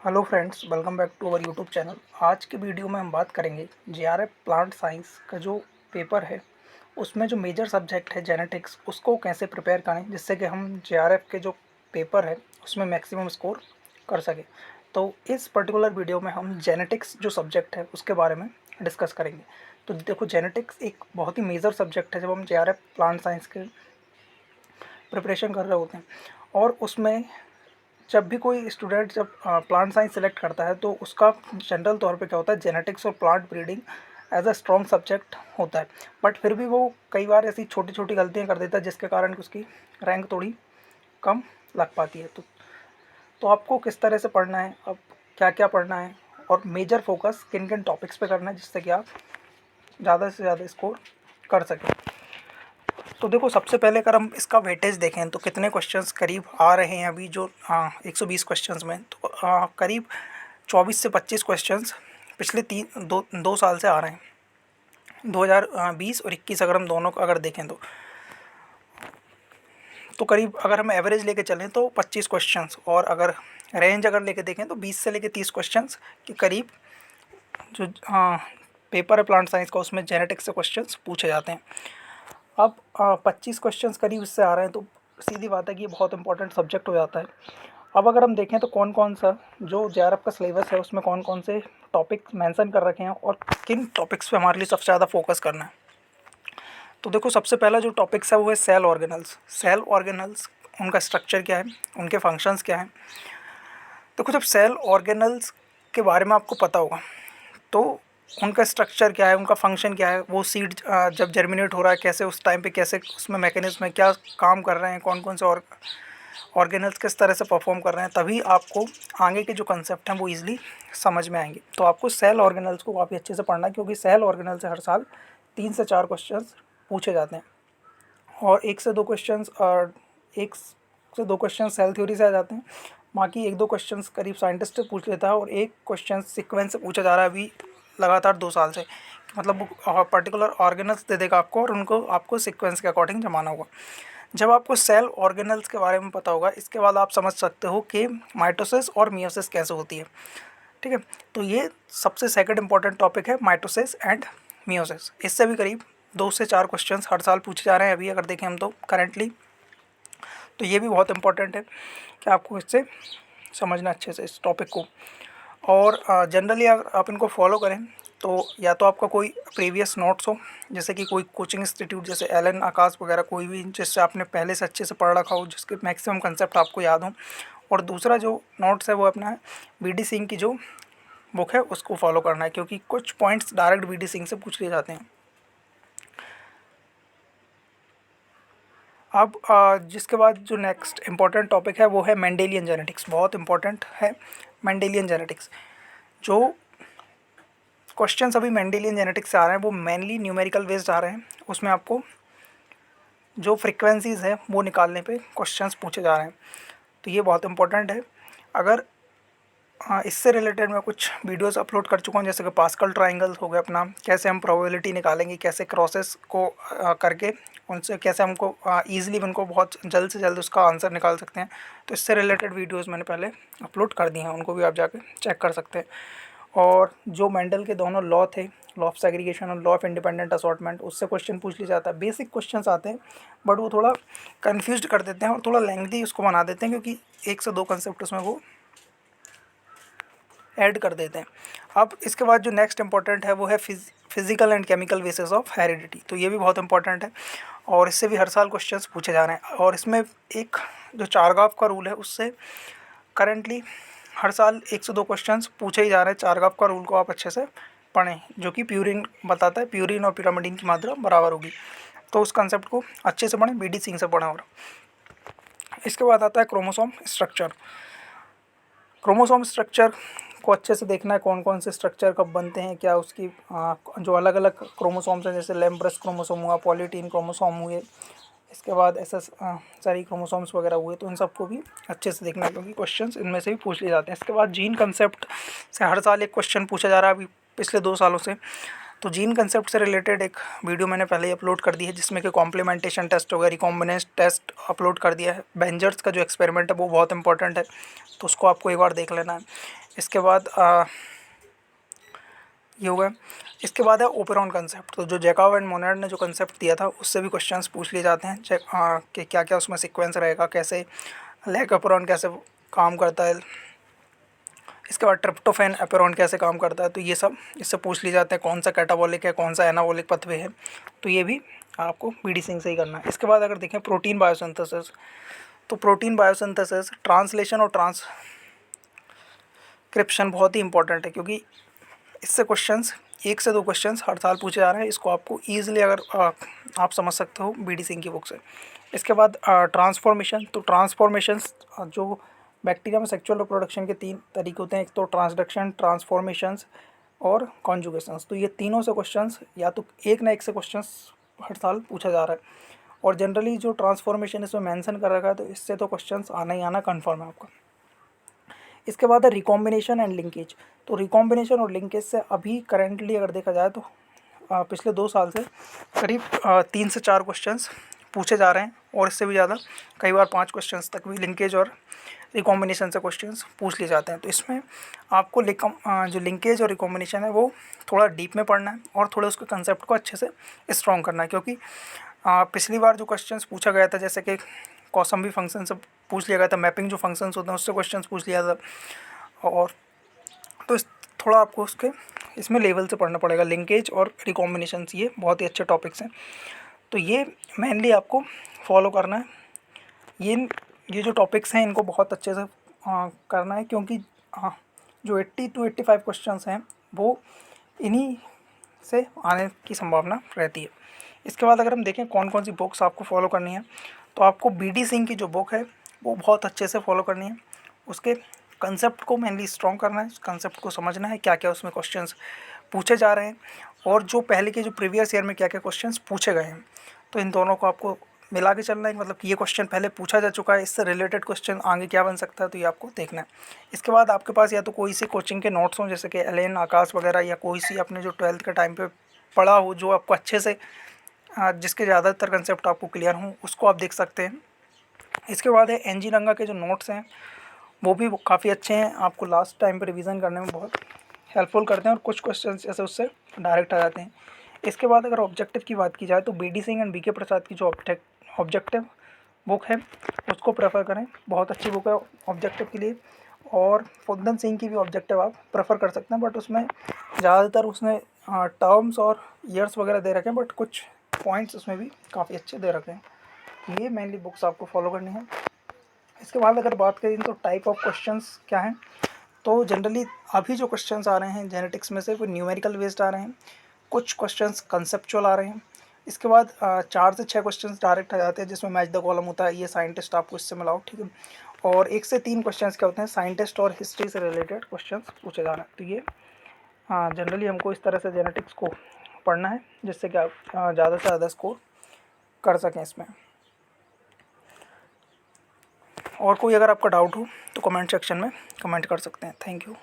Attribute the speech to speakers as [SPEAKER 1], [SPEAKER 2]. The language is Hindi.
[SPEAKER 1] Hello friends, welcome back to our YouTube channel. आज के वीडियो में हम बात करेंगे जेआरएफ प्लांट साइंस का जो पेपर है उसमें जो मेजर सब्जेक्ट है जेनेटिक्स, उसको कैसे प्रिपेयर करें जिससे कि हम जेआरएफ के जो पेपर है उसमें मैक्सिमम स्कोर कर सकें। तो इस पर्टिकुलर वीडियो में हम जेनेटिक्स जो सब्जेक्ट है उसके बारे में डिस्कस करेंगे। तो देखो, जेनेटिक्स एक बहुत ही मेजर सब्जेक्ट है जब हम जेआरएफ प्लांट साइंस के प्रिपरेशन कर रहे होते हैं। और उसमें जब भी कोई स्टूडेंट जब प्लांट साइंस सेलेक्ट करता है तो उसका जनरल तौर पे क्या होता है, जेनेटिक्स और plant breeding as a strong subject होता है। बट फिर भी वो कई बार ऐसी छोटी छोटी गलतियां कर देता है जिसके कारण उसकी रैंक थोड़ी कम लग पाती है। तो आपको किस तरह से पढ़ना है, अब क्या क्या पढ़ना है और मेजर फोकस किन किन टॉपिक्स पे करना है जिससे कि आप ज़्यादा से ज़्यादा स्कोर कर सकें। तो देखो, सबसे पहले अगर हम इसका वेटेज देखें तो कितने क्वेश्चंस करीब आ रहे हैं अभी जो 120 क्वेश्चंस में, तो करीब 24 से 25 क्वेश्चंस पिछले दो साल से आ रहे हैं। 2020 और 21 अगर हम दोनों को अगर देखें तो करीब अगर हम एवरेज लेके चलें तो 25 क्वेश्चंस, और अगर रेंज अगर लेके देखें तो 20 से लेके 30 क्वेश्चंस के करीब जो पेपर है प्लांट साइंस का उसमें जेनेटिक्स से क्वेश्चंस पूछे जाते हैं। अब 25 क्वेश्चंस करीब इससे आ रहे हैं, तो सीधी बात है कि ये बहुत इंपॉर्टेंट सब्जेक्ट हो जाता है। अब अगर हम देखें तो कौन कौन सा जो जेआरएफ का सिलेबस है उसमें कौन कौन से टॉपिक मेंशन कर रखे हैं और किन टॉपिक्स पे हमारे लिए सबसे ज़्यादा फोकस करना है। तो देखो, सबसे पहला जो टॉपिक्स है वो है सेल ऑर्गेनल्स। सेल ऑर्गेनल्स, उनका स्ट्रक्चर क्या है, उनके फंक्शंस क्या हैं। देखो, जब सेल ऑर्गेनल्स के बारे में आपको पता होगा तो उनका स्ट्रक्चर क्या है, उनका फंक्शन क्या है, वो सीड जब जर्मिनेट हो रहा है कैसे, उस टाइम पे कैसे उसमें मैकेनिज्म है, क्या काम कर रहे हैं, कौन कौन से ऑर्गेनल्स किस तरह से परफॉर्म कर रहे हैं, तभी आपको आगे के जो कंसेप्ट हैं वो इजीली समझ में आएंगे। तो आपको सेल ऑर्गेनल्स को काफ़ी अच्छे से पढ़ना है क्योंकि सेल ऑर्गेनल से हर साल 3 से 4 क्वेश्चंस पूछे जाते हैं। और एक से दो क्वेश्चन सेल थ्योरी से आ जाते हैं। बाकी एक दो क्वेश्चंस करीब साइंटिस्ट से पूछ लेता है और एक क्वेश्चन सीक्वेंस से पूछा जा रहा है अभी लगातार 2 साल से। मतलब वो पर्टिकुलर ऑर्गेनल्स दे देगा आपको और उनको आपको सीक्वेंस के अकॉर्डिंग जमाना होगा। जब आपको सेल ऑर्गेनल्स के बारे में पता होगा, इसके बाद आप समझ सकते हो कि माइटोसिस और मियोसिस कैसे होती है। ठीक है, तो ये सबसे सेकंड इंपॉर्टेंट टॉपिक है, माइटोसिस एंड मियोसिस। इससे भी करीब 2 से 4 क्वेश्चंस हर साल पूछे जा रहे हैं अभी अगर देखें हम तो करेंटली। तो ये भी बहुत इंपॉर्टेंट है कि आपको इससे समझना अच्छे से इस टॉपिक को। और जनरली अगर आप इनको फॉलो करें तो या तो आपका कोई प्रीवियस नोट्स हो, जैसे कि कोई कोचिंग इंस्टीट्यूट जैसे एलन आकाश वगैरह, कोई भी जिससे आपने पहले से अच्छे से पढ़ रखा हो, जिसके मैक्सिमम कंसेप्ट आपको याद हो। और दूसरा जो नोट्स है वो अपना है बीडी सिंह की जो बुक है उसको फॉलो करना है, क्योंकि कुछ पॉइंट्स डायरेक्ट बीडी सिंह से पूछ लिए जाते हैं। अब जिसके बाद जो नेक्स्ट इम्पॉर्टेंट टॉपिक है वो है मेंडेलियन जेनेटिक्स। बहुत इंपॉर्टेंट है मेंडेलियन जेनेटिक्स। जो क्वेश्चंस अभी मेंडेलियन जेनेटिक्स से आ रहे हैं वो मेनली न्यूमेरिकल बेस्ड आ रहे हैं। उसमें आपको जो फ्रीक्वेंसीज़ है वो निकालने पे क्वेश्चंस पूछे जा रहे हैं। तो ये बहुत इंपॉर्टेंट है। अगर इससे रिलेटेड मैं कुछ वीडियोस अपलोड कर चुका हूँ, जैसे कि पास्कल ट्रायंगल्स हो गया अपना, कैसे हम प्रोबेबिलिटी निकालेंगे, कैसे क्रॉसेस को करके उनसे कैसे हमको ईजिली उनको बहुत जल्द से जल्द उसका आंसर निकाल सकते हैं। तो इससे रिलेटेड वीडियोस मैंने पहले अपलोड कर दिए हैं, उनको भी आप जाके चेक कर सकते हैं। और जो मेंडल के दोनों लॉ थे, लॉ ऑफ सेग्रीगेशन और लॉ ऑफ इंडिपेंडेंट असॉर्टमेंट, उससे क्वेश्चन पूछ लिया जाता है। बेसिक क्वेश्चंस आते हैं बट वो थोड़ा कन्फ्यूज कर देते हैं और थोड़ा लेंथी उसको बना देते हैं, क्योंकि 1 से 2 कंसेप्ट उसमें वो ऐड कर देते हैं। अब इसके बाद जो नेक्स्ट इंपॉर्टेंट है वो है physical and chemical basis of heredity. तो ये भी बहुत इंपॉर्टेंट है और इससे भी हर साल क्वेश्चंस पूछे जा रहे हैं। और इसमें एक जो चारगाफ का रूल है उससे करेंटली हर साल 1 से 2 क्वेश्चंस पूछे ही जा रहे हैं। चारगाफ का रूल को आप अच्छे से पढ़ें, जो कि प्यूरिन बताता है, प्यूरिन और पिरामिडिन की मात्रा बराबर होगी। तो उस कंसेप्ट को अच्छे से पढ़ें, बीडी सिंह से पढ़ें। और इसके बाद आता है क्रोमोसोम स्ट्रक्चर। क्रोमोसोम स्ट्रक्चर को अच्छे से देखना है, कौन कौन से स्ट्रक्चर कब बनते हैं, क्या उसकी जो अलग अलग क्रोमोसोम्स हैं, जैसे लैम्ब्रस क्रोमोसोम हुआ, पॉलीटीन क्रोमोसोम हुए, इसके बाद सारी क्रोमोसोम्स वगैरह हुए। तो इन सबको भी अच्छे से देखना है क्योंकि क्वेश्चंस इनमें से भी पूछ लिए जाते हैं। इसके बाद जीन कंसेप्ट से हर साल एक क्वेश्चन पूछा जा रहा है अभी पिछले 2 सालों से। तो जीन कंसेप्ट से रिलेटेड एक वीडियो मैंने पहले ही अपलोड कर दी है, जिसमें कि कॉम्प्लीमेंटेशन टेस्ट हो गया, रिकॉम्बिनेंस टेस्ट अपलोड कर दिया है। बेंजर्स का जो एक्सपेरिमेंट है वो बहुत इंपॉर्टेंट है, तो उसको आपको एक बार देख लेना है। इसके बाद ये हो गया। इसके बाद है ओपेरॉन कंसेप्ट। तो जो जैकब एंड मोनार्ड ने जो कंसेप्ट दिया था उससे भी क्वेश्चंस पूछ लिए जाते हैं कि क्या क्या उसमें सीक्वेंस रहेगा, कैसे लैक ओपेरॉन कैसे काम करता है, इसके बाद ट्रिप्टोफैन एपेरॉन कैसे काम करता है। तो ये सब इससे पूछ लिए जाते हैं, कौन सा कैटाबॉलिक है, कौन सा एनाबॉलिक पथवे है। तो ये भी आपको बीडी सिंह से ही करना है। इसके बाद अगर देखें प्रोटीन बायोसिंथेसिस, तो प्रोटीन बायोसिंथेसिस, ट्रांसलेशन और ट्रांसक्रिप्शन बहुत ही इंपॉर्टेंट है, क्योंकि इससे क्वेश्चंस 1 से 2 क्वेश्चंस हर साल पूछे जा रहे हैं। इसको आपको ईजिली अगर आप समझ सकते हो बीडी सिंह की बुक से। इसके बाद ट्रांसफॉर्मेशन, तो ट्रांसफॉर्मेशंस जो बैक्टीरिया में सेक्सुअल रिप्रोडक्शन के 3 तरीके होते हैं, एक तो ट्रांसडक्शन, ट्रांसफॉर्मेशंस और कॉन्जुगेशंस। तो ये तीनों से क्वेश्चंस या तो एक ना एक से क्वेश्चंस हर साल पूछा जा रहा है। और जनरली जो ट्रांसफॉर्मेशन इसमें मेंशन कर रखा है, तो इससे तो क्वेश्चंस आना ही आना कन्फर्म है आपका। इसके बाद है रिकॉम्बिनेशन एंड लिंकेज। तो रिकॉम्बिनेशन और लिंकेज से अभी करेंटली अगर देखा जाए तो पिछले 2 साल से करीब 3 से 4 क्वेश्चंस पूछे जा रहे हैं, और इससे भी ज़्यादा कई बार 5 क्वेश्चंस तक भी लिंकेज और रिकॉम्बिनेशन से क्वेश्चंस पूछ लिए जाते हैं। तो इसमें आपको जो लिंकेज और रिकॉम्बिनेशन है वो थोड़ा डीप में पढ़ना है और थोड़े उसके कंसेप्ट को अच्छे से स्ट्रॉन्ग करना है, क्योंकि पिछली बार जो क्वेश्चंस पूछा गया था, जैसे कि कौसम्बी फंक्शन से पूछ लिया गया था, मैपिंग जो फंक्शंस होते हैं उससे क्वेश्चंस पूछ लिया था, और तो थोड़ा आपको उसके इसमें लेवल से पढ़ना पड़ेगा। लिंकेज और रिकॉम्बिनेशंस ये बहुत ही अच्छे टॉपिक्स हैं, तो ये मेनली आपको फॉलो करना है। ये जो टॉपिक्स हैं इनको बहुत अच्छे से करना है, क्योंकि जो 80 to 85 क्वेश्चंस हैं वो इन्हीं से आने की संभावना रहती है। इसके बाद अगर हम देखें कौन कौन सी बुक्स आपको फॉलो करनी है, तो आपको बीडी सिंह की जो बुक है वो बहुत अच्छे से फॉलो करनी है। उसके कंसेप्ट को मेनली स्ट्रॉन्ग करना है, कंसेप्ट को समझना है क्या क्या उसमें क्वेश्चंस पूछे जा रहे हैं, और जो पहले के जो प्रीवियस ईयर में क्या क्या क्वेश्चंस पूछे गए हैं, तो इन दोनों को आपको मिला के चलना है। मतलब कि ये क्वेश्चन पहले पूछा जा चुका है, इससे रिलेटेड क्वेश्चन आगे क्या बन सकता है, तो ये आपको देखना है। इसके बाद आपके पास या तो कोई सी कोचिंग के नोट्स हों, जैसे कि एलेन, आकाश वगैरह, या कोई सी आपने जो 12th के टाइम पे पढ़ा हो जो आपको अच्छे से जिसके ज़्यादातर कंसेप्ट आपको क्लियर हों, उसको आप देख सकते हैं। इसके बाद है एनजी रंगा के जो नोट्स हैं वो भी काफ़ी अच्छे हैं, आपको लास्ट टाइम पर रिवीजन करने में बहुत हेल्पफुल करते हैं, और कुछ क्वेश्चन ऐसे उससे डायरेक्ट आ जाते हैं। इसके बाद अगर ऑब्जेक्टिव की बात की जाए तो बीडी सिंह एंड बीके प्रसाद की जो ऑब्जेक्टिव बुक है उसको प्रेफर करें, बहुत अच्छी बुक है ऑब्जेक्टिव के लिए। और फुद्दन सिंह की भी ऑब्जेक्टिव आप प्रेफर कर सकते हैं, बट उसमें ज़्यादातर उसने टर्म्स और ईयर्स वगैरह दे रखे हैं, बट कुछ पॉइंट्स उसमें भी काफ़ी अच्छे दे रखे हैं। ये मेनली बुक्स आपको फॉलो करनी है। इसके बाद अगर बात करें तो टाइप ऑफ क्वेश्चंस क्या हैं, तो जनरली अभी जो क्वेश्चंस आ रहे हैं जेनेटिक्स में से वो न्यूमेरिकल बेस्ड आ रहे हैं, कुछ क्वेश्चंस कंसेप्चुअल आ रहे हैं। इसके बाद 4 से 6 क्वेश्चंस डायरेक्ट आ जाते हैं, जिसमें मैच द कॉलम होता है, ये साइंटिस्ट आपको इससे मिलाओ, ठीक है। और 1 से 3 क्वेश्चंस क्या होते हैं, साइंटिस्ट और हिस्ट्री से रिलेटेड क्वेश्चंस पूछे जा रहे हैं। तो ये जनरली हमको इस तरह से जेनेटिक्स को पढ़ना है, जिससे कि आप ज़्यादा से ज़्यादा स्कोर कर सकें इसमें। और कोई अगर आपका डाउट हो तो कमेंट सेक्शन में कमेंट कर सकते हैं। Thank you.